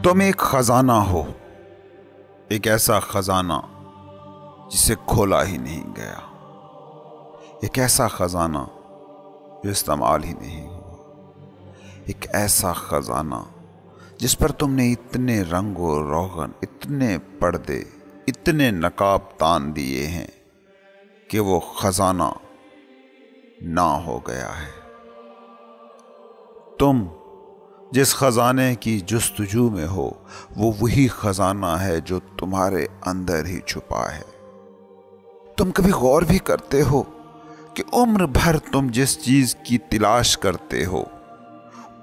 تم ایک خزانہ ہو، ایک ایسا خزانہ جسے کھولا ہی نہیں گیا، ایک ایسا خزانہ جو استعمال ہی نہیں ہوا، ایک ایسا خزانہ جس پر تم نے اتنے رنگ و روغن، اتنے پردے، اتنے نقاب تان دیے ہیں کہ وہ خزانہ نہ ہو گیا ہے۔ تم جس خزانے کی جستجو میں ہو، وہ وہی خزانہ ہے جو تمہارے اندر ہی چھپا ہے۔ تم کبھی غور بھی کرتے ہو کہ عمر بھر تم جس چیز کی تلاش کرتے ہو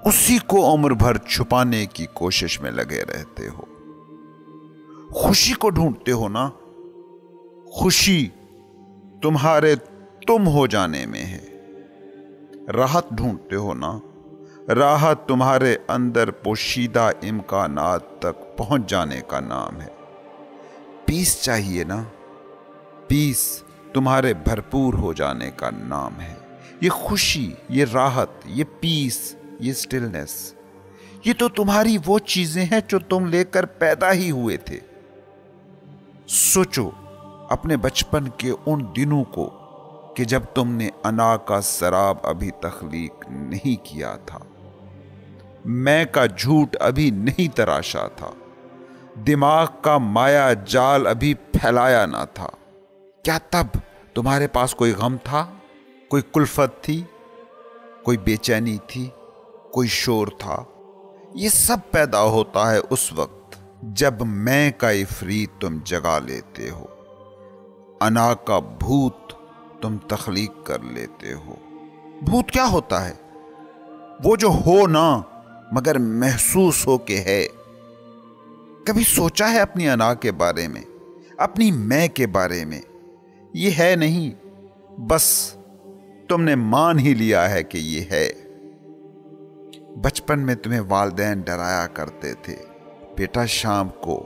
اسی کو عمر بھر چھپانے کی کوشش میں لگے رہتے ہو؟ خوشی کو ڈھونڈتے ہو نا؟ خوشی تمہارے تم ہو جانے میں ہے۔ راحت ڈھونڈتے ہو نا؟ راحت تمہارے اندر پوشیدہ امکانات تک پہنچ جانے کا نام ہے۔ پیس چاہیے نا؟ پیس تمہارے بھرپور ہو جانے کا نام ہے۔ یہ خوشی، یہ راحت، یہ پیس، یہ سٹلنس، یہ تو تمہاری وہ چیزیں ہیں جو تم لے کر پیدا ہی ہوئے تھے۔ سوچو اپنے بچپن کے ان دنوں کو کہ جب تم نے انا کا سراب ابھی تخلیق نہیں کیا تھا، میں کا جھوٹ ابھی نہیں تراشا تھا، دماغ کا مایا جال ابھی پھیلایا نہ تھا۔ کیا تب تمہارے پاس کوئی غم تھا؟ کوئی کلفت تھی؟ کوئی بے چینی تھی؟ کوئی شور تھا؟ یہ سب پیدا ہوتا ہے اس وقت جب میں کا عفریت تم جگا لیتے ہو، انا کا بھوت تم تخلیق کر لیتے ہو۔ بھوت کیا ہوتا ہے؟ وہ جو ہو نا مگر محسوس ہو کہ ہے۔ کبھی سوچا ہے اپنی انا کے بارے میں، اپنی میں کے بارے میں؟ یہ ہے نہیں، بس تم نے مان ہی لیا ہے کہ یہ ہے۔ بچپن میں تمہیں والدین ڈرایا کرتے تھے، بیٹا شام کو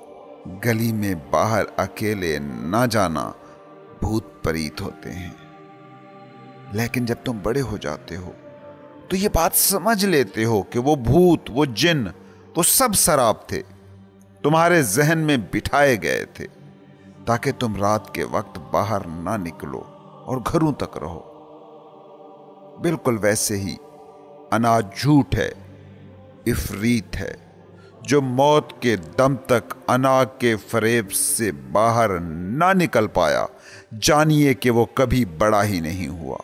گلی میں باہر اکیلے نہ جانا، بھوت پریت ہوتے ہیں۔ لیکن جب تم بڑے ہو جاتے ہو تو یہ بات سمجھ لیتے ہو کہ وہ بھوت، وہ جن، وہ سب سراب تھے، تمہارے ذہن میں بٹھائے گئے تھے تاکہ تم رات کے وقت باہر نہ نکلو اور گھروں تک رہو۔ بالکل ویسے ہی انا جھوٹ ہے، عفریت ہے، جو موت کے دم تک انا کے فریب سے باہر نہ نکل پایا، جانیے کہ وہ کبھی بڑا ہی نہیں ہوا۔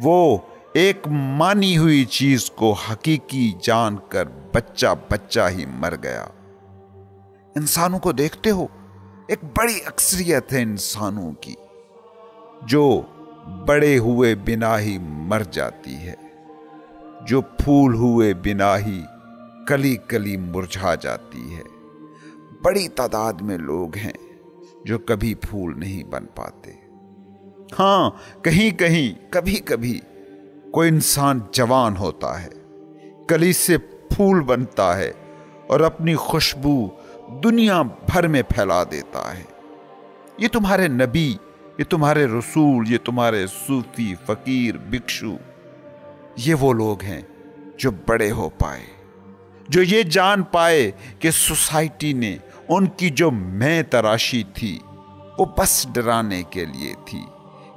وہ ایک مانی ہوئی چیز کو حقیقی جان کر بچہ بچہ ہی مر گیا۔ انسانوں کو دیکھتے ہو، ایک بڑی اکثریت ہے انسانوں کی جو بڑے ہوئے بنا ہی مر جاتی ہے، جو پھول ہوئے بنا ہی کلی کلی مرجھا جاتی ہے۔ بڑی تعداد میں لوگ ہیں جو کبھی پھول نہیں بن پاتے۔ ہاں، کہیں کہیں، کبھی کبھی کوئی انسان جوان ہوتا ہے، کلی سے پھول بنتا ہے اور اپنی خوشبو دنیا بھر میں پھیلا دیتا ہے۔ یہ تمہارے نبی، یہ تمہارے رسول، یہ تمہارے صوفی، فقیر، بکشو، یہ وہ لوگ ہیں جو بڑے ہو پائے، جو یہ جان پائے کہ سوسائٹی نے ان کی جو میں تراشی تھی وہ بس ڈرانے کے لیے تھی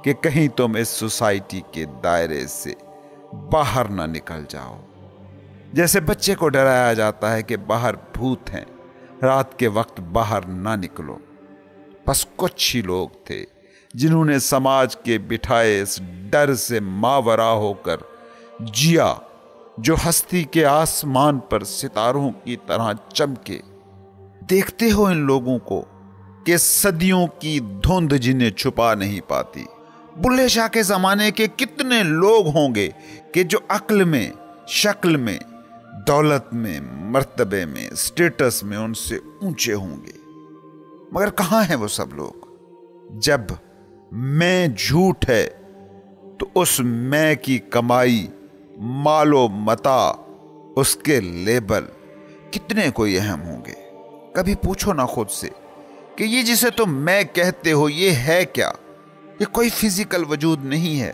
کہ کہیں تم اس سوسائٹی کے دائرے سے باہر نہ نکل جاؤ۔ جیسے بچے کو ڈرایا جاتا ہے کہ باہر بھوت ہیں، رات کے وقت باہر نہ نکلو۔ بس کچھ ہی لوگ تھے جنہوں نے سماج کے بٹھائے اس ڈر سے ماورا ہو کر جیا، جو ہستی کے آسمان پر ستاروں کی طرح چمکے۔ دیکھتے ہو ان لوگوں کو کہ صدیوں کی دھند جنہیں چھپا نہیں پاتی۔ بلے شاہ کے زمانے کے کتنے لوگ ہوں گے کہ جو عقل میں، شکل میں، دولت میں، مرتبے میں، سٹیٹس میں ان سے اونچے ہوں گے، مگر کہاں ہیں وہ سب لوگ؟ جب میں جھوٹ ہے تو اس میں کی کمائی، مال و متاع، اس کے لیبل کتنے کوئی اہم ہوں گے؟ کبھی پوچھو نا خود سے کہ یہ جسے تم میں کہتے ہو یہ ہے کیا؟ یہ کوئی فزیکل وجود نہیں ہے،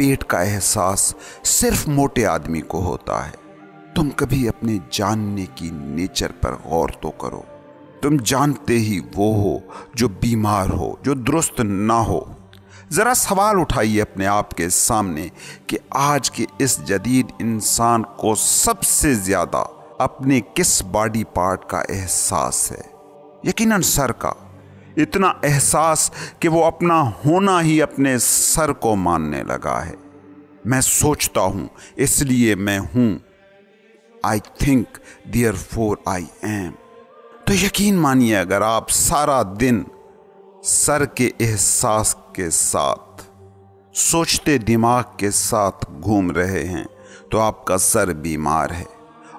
پیٹ کا احساس صرف موٹے آدمی کو ہوتا ہے۔ تم کبھی اپنے جاننے کی نیچر پر غور تو کرو۔ تم جانتے ہی وہ ہو جو بیمار ہو، جو درست نہ ہو۔ ذرا سوال اٹھائیے اپنے آپ کے سامنے کہ آج کے اس جدید انسان کو سب سے زیادہ اپنے کس باڈی پارٹ کا احساس ہے؟ یقیناً سر کا۔ اتنا احساس کہ وہ اپنا ہونا ہی اپنے سر کو ماننے لگا ہے۔ میں سوچتا ہوں اس لیے میں ہوں۔ I think therefore I am۔ تو یقین مانیے اگر آپ سارا دن سر کے احساس کے ساتھ، سوچتے دماغ کے ساتھ گھوم رہے ہیں تو آپ کا سر بیمار ہے۔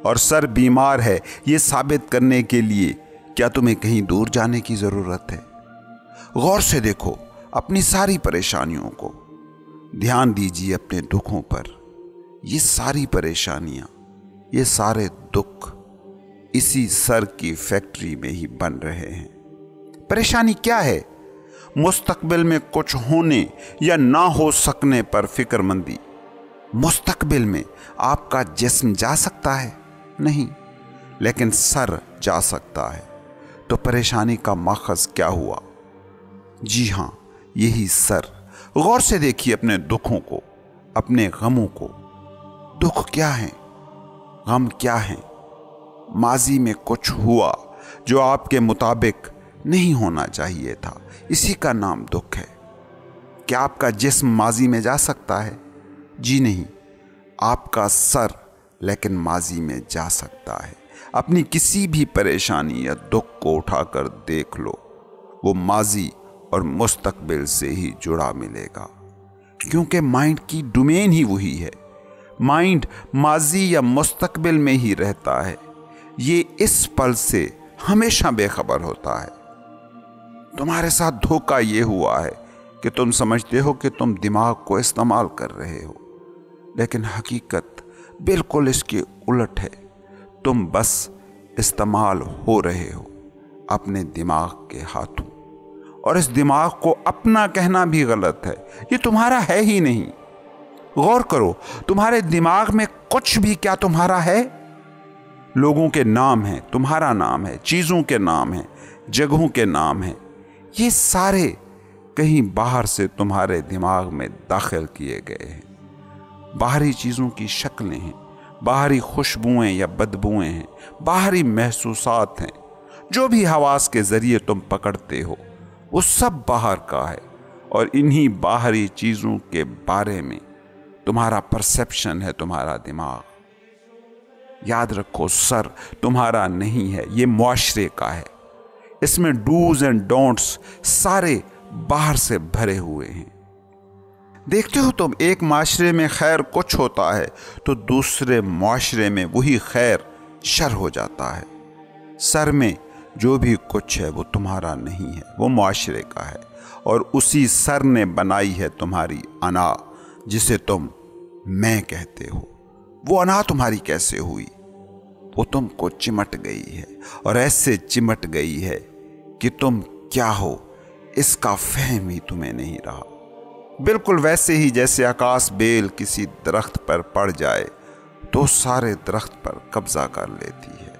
اور سر بیمار ہے یہ ثابت کرنے کے لیے کیا تمہیں کہیں دور جانے کی ضرورت ہے؟ غور سے دیکھو اپنی ساری پریشانیوں کو، دھیان دیجیے اپنے دکھوں پر۔ یہ ساری پریشانیاں، یہ سارے دکھ اسی سر کی فیکٹری میں ہی بن رہے ہیں۔ پریشانی کیا ہے؟ مستقبل میں کچھ ہونے یا نہ ہو سکنے پر فکر مندی۔ مستقبل میں آپ کا جسم جا سکتا ہے؟ نہیں، لیکن سر جا سکتا ہے۔ تو پریشانی کا ماخذ کیا ہوا؟ جی ہاں، یہی سر۔ غور سے دیکھیے اپنے دکھوں کو، اپنے غموں کو۔ دکھ کیا ہیں؟ غم کیا ہیں؟ ماضی میں کچھ ہوا جو آپ کے مطابق نہیں ہونا چاہیے تھا، اسی کا نام دکھ ہے۔ کیا آپ کا جسم ماضی میں جا سکتا ہے؟ جی نہیں، آپ کا سر لیکن ماضی میں جا سکتا ہے۔ اپنی کسی بھی پریشانی یا دکھ کو اٹھا کر دیکھ لو، وہ ماضی اور مستقبل سے ہی جڑا ملے گا، کیونکہ مائنڈ کی ڈومین ہی وہی ہے۔ مائنڈ ماضی یا مستقبل میں ہی رہتا ہے، یہ اس پل سے ہمیشہ بے خبر ہوتا ہے۔ تمہارے ساتھ دھوکہ یہ ہوا ہے کہ تم سمجھتے ہو کہ تم دماغ کو استعمال کر رہے ہو، لیکن حقیقت بالکل اس کے الٹ ہے۔ تم بس استعمال ہو رہے ہو اپنے دماغ کے ہاتھوں، اور اس دماغ کو اپنا کہنا بھی غلط ہے، یہ تمہارا ہے ہی نہیں۔ غور کرو، تمہارے دماغ میں کچھ بھی کیا تمہارا ہے؟ لوگوں کے نام ہیں، تمہارا نام ہے، چیزوں کے نام ہیں، جگہوں کے نام ہیں، یہ سارے کہیں باہر سے تمہارے دماغ میں داخل کیے گئے ہیں۔ باہری چیزوں کی شکلیں ہیں، باہری خوشبوئیں یا بدبوئیں ہیں، باہری محسوسات ہیں، جو بھی حواس کے ذریعے تم پکڑتے ہو وہ سب باہر کا ہے، اور انہی باہری چیزوں کے بارے میں تمہارا پرسیپشن ہے تمہارا دماغ۔ یاد رکھو، سر تمہارا نہیں ہے، یہ معاشرے کا ہے۔ اس میں ڈوز اینڈ ڈونٹس سارے باہر سے بھرے ہوئے ہیں۔ دیکھتے ہو تم، ایک معاشرے میں خیر کچھ ہوتا ہے تو دوسرے معاشرے میں وہی خیر شر ہو جاتا ہے۔ سر میں جو بھی کچھ ہے وہ تمہارا نہیں ہے، وہ معاشرے کا ہے، اور اسی سر نے بنائی ہے تمہاری انا، جسے تم میں کہتے ہو۔ وہ انا تمہاری کیسے ہوئی؟ وہ تم کو چمٹ گئی ہے، اور ایسے چمٹ گئی ہے کہ تم کیا ہو اس کا فہم ہی تمہیں نہیں رہا۔ بالکل ویسے ہی جیسے آکاش بیل کسی درخت پر پڑ جائے تو سارے درخت پر قبضہ کر لیتی ہے،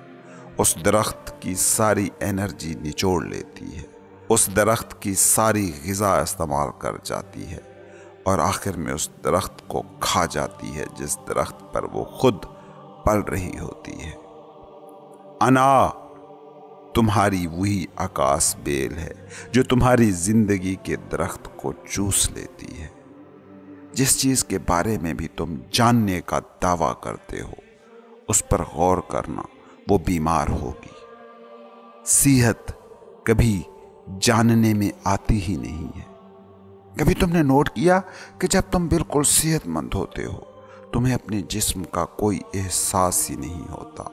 اس درخت کی ساری انرجی نچوڑ لیتی ہے، اس درخت کی ساری غذا استعمال کر جاتی ہے، اور آخر میں اس درخت کو کھا جاتی ہے جس درخت پر وہ خود پل رہی ہوتی ہے۔ انا تمہاری وہی آکاش بیل ہے جو تمہاری زندگی کے درخت کو چوس لیتی ہے۔ جس چیز کے بارے میں بھی تم جاننے کا دعویٰ کرتے ہو اس پر غور کرنا، وہ بیمار ہوگی۔ صحت کبھی جاننے میں آتی ہی نہیں ہے۔ کبھی تم نے نوٹ کیا کہ جب تم بالکل صحت مند ہوتے ہو تمہیں اپنے جسم کا کوئی احساس ہی نہیں ہوتا،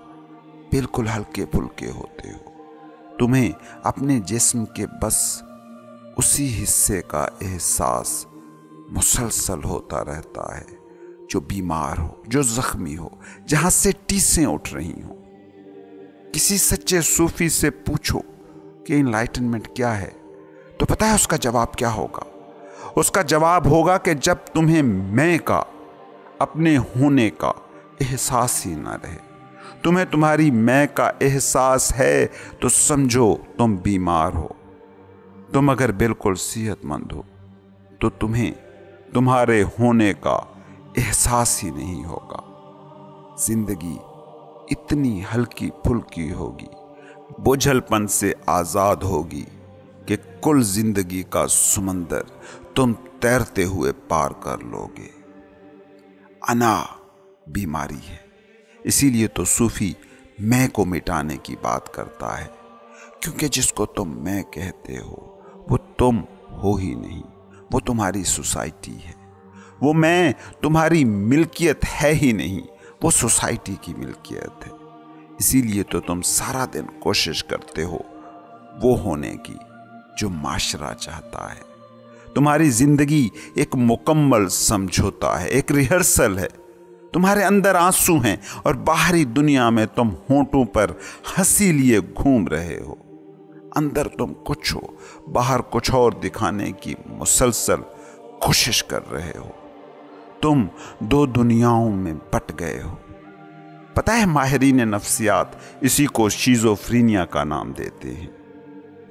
بالکل ہلکے پھلکے ہوتے ہو، تمہیں اپنے جسم کے بس اسی حصے کا احساس مسلسل ہوتا رہتا ہے جو بیمار ہو، جو زخمی ہو، جہاں سے ٹیسیں اٹھ رہی ہوں۔ کسی سچے صوفی سے پوچھو کہ انلائٹنمنٹ کیا ہے تو پتہ ہے اس کا جواب کیا ہوگا؟ اس کا جواب ہوگا کہ جب تمہیں میں کا، اپنے ہونے کا احساس ہی نہ رہے، تمہیں تمہاری میں کا احساس ہے تو سمجھو تم بیمار ہو۔ تم اگر بالکل صحت مند ہو تو تمہیں تمہارے ہونے کا احساس ہی نہیں ہوگا۔ زندگی اتنی ہلکی پھلکی ہوگی، بوجھل پن سے آزاد ہوگی کہ کل زندگی کا سمندر تم تیرتے ہوئے پار کر لوگے۔ انا بیماری ہے، اسی لیے تو صوفی میں کو مٹانے کی بات کرتا ہے، کیونکہ جس کو تم میں کہتے ہو وہ تم ہو ہی نہیں، وہ تمہاری سوسائٹی ہے۔ وہ میں تمہاری ملکیت ہے ہی نہیں، وہ سوسائٹی کی ملکیت ہے۔ اسی لیے تو تم سارا دن کوشش کرتے ہو وہ ہونے کی جو معاشرہ چاہتا ہے۔ تمہاری زندگی ایک مکمل سمجھوتا ہے، ایک ریہرسل ہے۔ تمہارے اندر آنسو ہیں اور باہری دنیا میں تم ہونٹوں پر ہنسی لیے گھوم رہے ہو۔ اندر تم کچھ ہو، باہر کچھ اور دکھانے کی مسلسل کوشش کر رہے ہو۔ تم دو دنیاؤں میں بٹ گئے ہو۔ پتہ ہے ماہرین نفسیات اسی کو شیزوفرینیا کا نام دیتے ہیں۔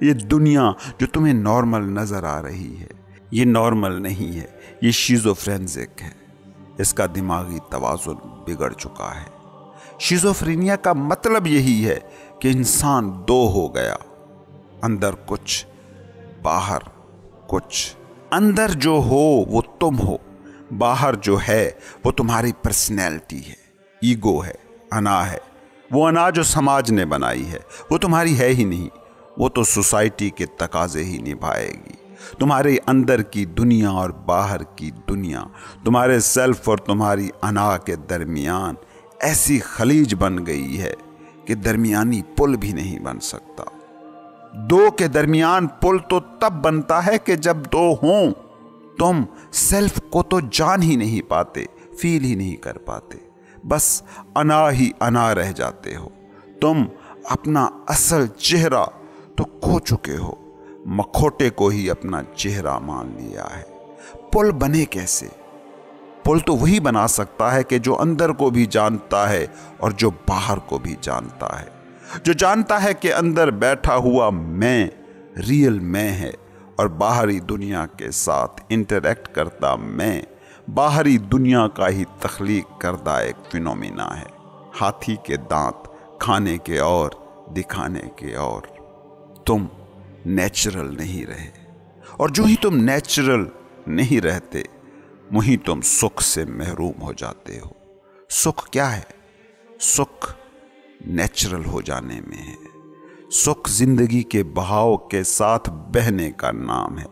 یہ دنیا جو تمہیں نارمل نظر آ رہی ہے، یہ نارمل نہیں ہے، یہ شیزوفرینزک ہے۔ اس کا دماغی توازن بگڑ چکا ہے۔ شیزوفرینیا کا مطلب یہی ہے کہ انسان دو ہو گیا، اندر کچھ، باہر کچھ۔ اندر جو ہو وہ تم ہو، باہر جو ہے وہ تمہاری پرسنالٹی ہے، ایگو ہے، انا ہے۔ وہ انا جو سماج نے بنائی ہے وہ تمہاری ہے ہی نہیں، وہ تو سوسائٹی کے تقاضے ہی نبھائے گی۔ تمہارے اندر کی دنیا اور باہر کی دنیا، تمہارے سیلف اور تمہاری انا کے درمیان ایسی خلیج بن گئی ہے کہ درمیانی پل بھی نہیں بن سکتا۔ دو کے درمیان پل تو تب بنتا ہے کہ جب دو ہوں۔ تم سیلف کو تو جان ہی نہیں پاتے، فیل ہی نہیں کر پاتے، بس انا ہی انا رہ جاتے ہو۔ تم اپنا اصل چہرہ تو کھو چکے ہو، مکھوٹے کو ہی اپنا چہرہ مان لیا ہے۔ پل بنے کیسے؟ پل تو وہی بنا سکتا ہے کہ جو اندر کو بھی جانتا ہے اور جو باہر کو بھی جانتا ہے، جو جانتا ہے کہ اندر بیٹھا ہوا میں ریئل میں ہے اور باہری دنیا کے ساتھ انٹریکٹ کرتا میں باہری دنیا کا ہی تخلیق کردہ ایک فینومینا ہے۔ ہاتھی کے دانت کھانے کے اور دکھانے کے اور۔ تم نیچرل نہیں رہے، اور جو ہی تم نیچرل نہیں رہتے وہیں تم سکھ سے محروم ہو جاتے ہو۔ سکھ کیا ہے؟ سکھ نیچرل ہو جانے میں ہے۔ سکھ زندگی کے بہاؤ کے ساتھ بہنے کا نام ہے۔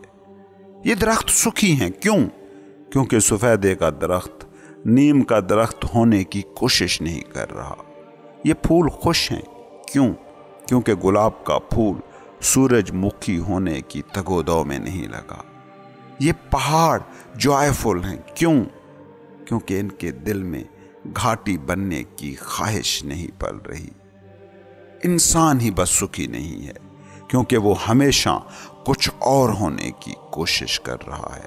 یہ درخت سکھی ہیں، کیوں؟ کیونکہ سفیدے کا درخت نیم کا درخت ہونے کی کوشش نہیں کر رہا۔ یہ پھول خوش ہیں، کیوں؟ کیونکہ گلاب کا پھول سورج مکھی ہونے کی تگودو میں نہیں لگا۔ یہ پہاڑ جوائفل ہیں، کیوں؟ کیونکہ ان کے دل میں گھاٹی بننے کی خواہش نہیں پل رہی۔ انسان ہی بس سکھی نہیں ہے کیونکہ وہ ہمیشہ کچھ اور ہونے کی کوشش کر رہا ہے،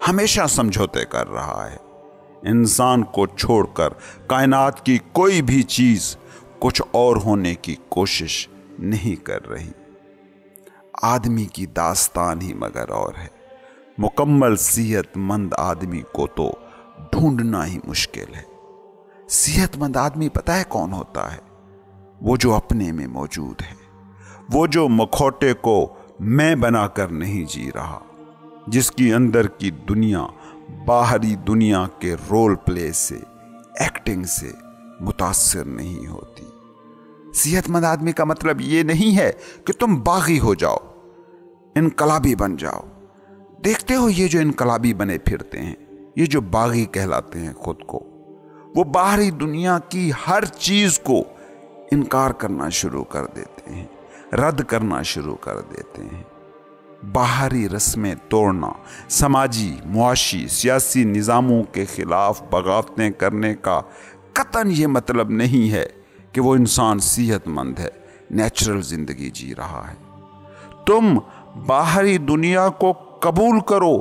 ہمیشہ سمجھوتے کر رہا ہے۔ انسان کو چھوڑ کر کائنات کی کوئی بھی چیز کچھ اور ہونے کی کوشش نہیں کر رہی۔ آدمی کی داستان ہی مگر اور ہے۔ مکمل صحت مند آدمی کو تو ڈھونڈنا ہی مشکل ہے۔ صحت مند آدمی پتہ ہے کون ہوتا ہے؟ وہ جو اپنے میں موجود ہے، وہ جو مکھوٹے کو میں بنا کر نہیں جی رہا، جس کی اندر کی دنیا باہری دنیا کے رول پلے سے، ایکٹنگ سے متاثر نہیں ہوتی۔ صحت مند آدمی کا مطلب یہ نہیں ہے کہ تم باغی ہو جاؤ، انقلابی بن جاؤ۔ دیکھتے ہو یہ جو انقلابی بنے پھرتے ہیں، یہ جو باغی کہلاتے ہیں خود کو، وہ باہری دنیا کی ہر چیز کو انکار کرنا شروع کر دیتے ہیں، رد کرنا شروع کر دیتے ہیں۔ باہری رسمیں توڑنا، سماجی، معاشی، سیاسی نظاموں کے خلاف بغاوتیں کرنے کا قطعاً یہ مطلب نہیں ہے کہ وہ انسان صحت مند ہے، نیچرل زندگی جی رہا ہے۔ تم باہری دنیا کو قبول کرو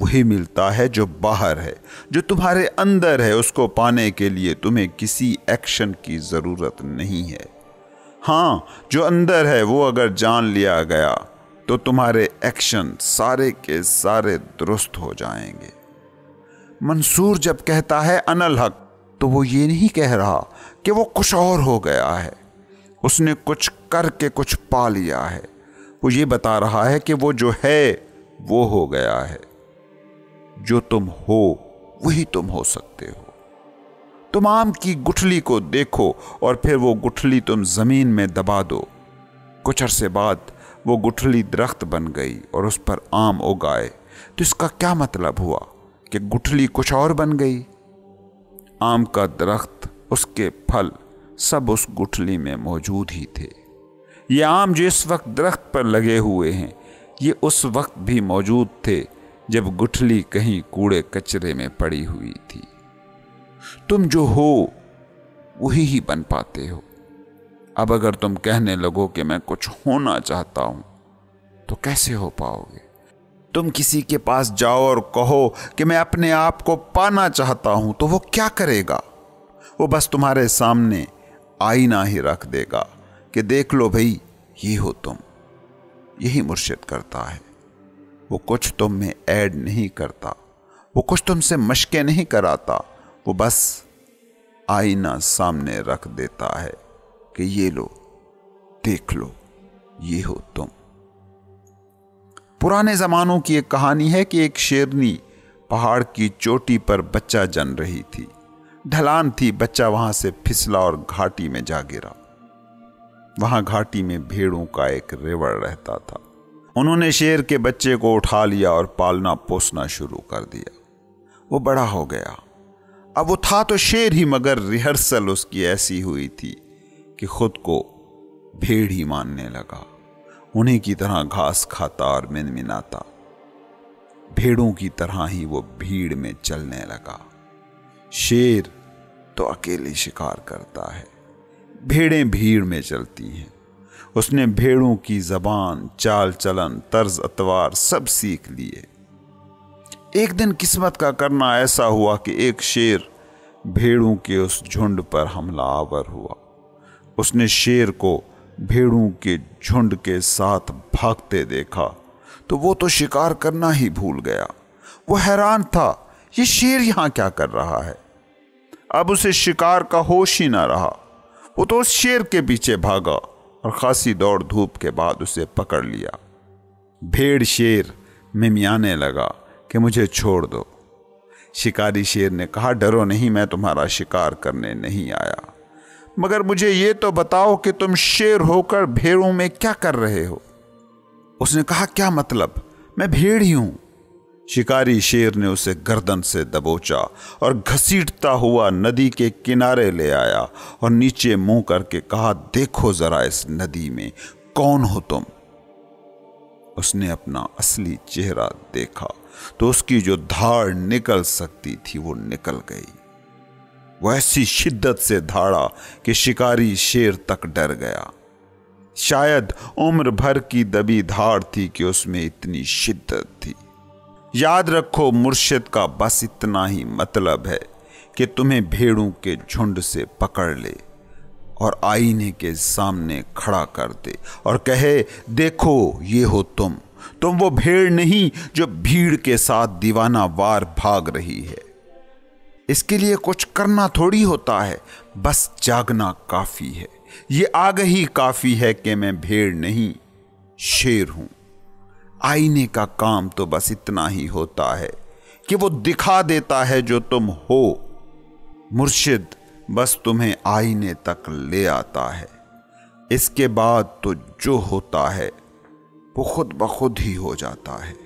وہی ملتا ہے جو باہر ہے۔ جو تمہارے اندر ہے اس کو پانے کے لیے تمہیں کسی ایکشن کی ضرورت نہیں ہے۔ ہاں، جو اندر ہے وہ اگر جان لیا گیا تو تمہارے ایکشن سارے کے سارے درست ہو جائیں گے۔ منصور جب کہتا ہے انا الحق تو وہ یہ نہیں کہہ رہا کہ وہ کچھ اور ہو گیا ہے، اس نے کچھ کر کے کچھ پا لیا ہے۔ وہ یہ بتا رہا ہے کہ وہ جو ہے وہ ہو گیا ہے۔ جو تم ہو وہی تم ہو سکتے ہو۔ تم آم کی گٹھلی کو دیکھو اور پھر وہ گٹھلی تم زمین میں دبا دو۔ کچھ عرصے بعد وہ گٹھلی درخت بن گئی اور اس پر آم اگائے، تو اس کا کیا مطلب ہوا کہ گٹھلی کچھ اور بن گئی؟ آم کا درخت، اس کے پھل سب اس گٹھلی میں موجود ہی تھے۔ یہ آم جو اس وقت درخت پر لگے ہوئے ہیں، یہ اس وقت بھی موجود تھے جب گٹھلی کہیں کوڑے کچرے میں پڑی ہوئی تھی۔ تم جو ہو وہی ہی بن پاتے ہو۔ اب اگر تم کہنے لگو کہ میں کچھ ہونا چاہتا ہوں تو کیسے ہو پاؤ گے؟ تم کسی کے پاس جاؤ اور کہو کہ میں اپنے آپ کو پانا چاہتا ہوں تو وہ کیا کرے گا؟ وہ بس تمہارے سامنے آئینہ ہی رکھ دے گا کہ دیکھ لو بھئی، یہ ہو تم۔ یہی مرشد کرتا ہے۔ وہ کچھ تم میں ایڈ نہیں کرتا، وہ کچھ تم سے مشقیں نہیں کراتا، وہ بس آئینہ سامنے رکھ دیتا ہے کہ یہ لو، دیکھ لو، یہ ہو تم۔ پرانے زمانوں کی ایک کہانی ہے کہ ایک شیرنی پہاڑ کی چوٹی پر بچہ جن رہی تھی۔ ڈھلان تھی، بچہ وہاں سے پھسلا اور گھاٹی میں جا گرا۔ وہاں گھاٹی میں بھیڑوں کا ایک ریوڑ رہتا تھا۔ انہوں نے شیر کے بچے کو اٹھا لیا اور پالنا پوسنا شروع کر دیا۔ وہ بڑا ہو گیا۔ اب وہ تھا تو شیر ہی، مگر ریہرسل اس کی ایسی ہوئی تھی کہ خود کو بھیڑ ہی ماننے لگا۔ انہیں کی طرح گھاس کھاتا اور منمناتا، بھیڑوں کی طرح ہی وہ بھیڑ میں چلنے لگا۔ شیر تو اکیلے شکار کرتا ہے، بھیڑیں بھیڑ میں چلتی ہیں۔ اس نے بھیڑوں کی زبان، چال چلن، طرز اتوار سب سیکھ لیے۔ ایک دن قسمت کا کرنا ایسا ہوا کہ ایک شیر بھیڑوں کے اس جھنڈ پر حملہ آور ہوا۔ اس نے شیر کو بھیڑوں کے جھنڈ کے ساتھ بھاگتے دیکھا تو وہ تو شکار کرنا ہی بھول گیا۔ وہ حیران تھا، یہ شیر یہاں کیا کر رہا ہے؟ اب اسے شکار کا ہوش ہی نہ رہا۔ وہ تو اس شیر کے پیچھے بھاگا اور خاصی دوڑ دھوپ کے بعد اسے پکڑ لیا۔ بھیڑ شیر ممیانے لگا کہ مجھے چھوڑ دو۔ شکاری شیر نے کہا، ڈرو نہیں، میں تمہارا شکار کرنے نہیں آیا، مگر مجھے یہ تو بتاؤ کہ تم شیر ہو کر بھیڑوں میں کیا کر رہے ہو؟ اس نے کہا، کیا مطلب؟ میں بھیڑ ہی ہوں۔ شکاری شیر نے اسے گردن سے دبوچا اور گھسیٹتا ہوا ندی کے کنارے لے آیا اور نیچے منہ کر کے کہا، دیکھو ذرا اس ندی میں کون ہو تم؟ اس نے اپنا اصلی چہرہ دیکھا تو اس کی جو دھاڑ نکل سکتی تھی وہ نکل گئی۔ وہ ایسی شدت سے دھاڑا کہ شکاری شیر تک ڈر گیا۔ شاید عمر بھر کی دبی دھاڑ تھی کہ اس میں اتنی شدت تھی۔ یاد رکھو، مرشد کا بس اتنا ہی مطلب ہے کہ تمہیں بھیڑوں کے جھنڈ سے پکڑ لے اور آئینے کے سامنے کھڑا کر دے اور کہے، دیکھو یہ ہو تم وہ بھیڑ نہیں جو بھیڑ کے ساتھ دیوانہ وار بھاگ رہی ہے۔ اس کے لیے کچھ کرنا تھوڑی ہوتا ہے، بس جاگنا کافی ہے۔ یہ آگہی کافی ہے کہ میں بھیڑ نہیں، شیر ہوں۔ آئینے کا کام تو بس اتنا ہی ہوتا ہے کہ وہ دکھا دیتا ہے جو تم ہو۔ مرشد بس تمہیں آئینے تک لے آتا ہے، اس کے بعد تو جو ہوتا ہے وہ خود بخود ہی ہو جاتا ہے۔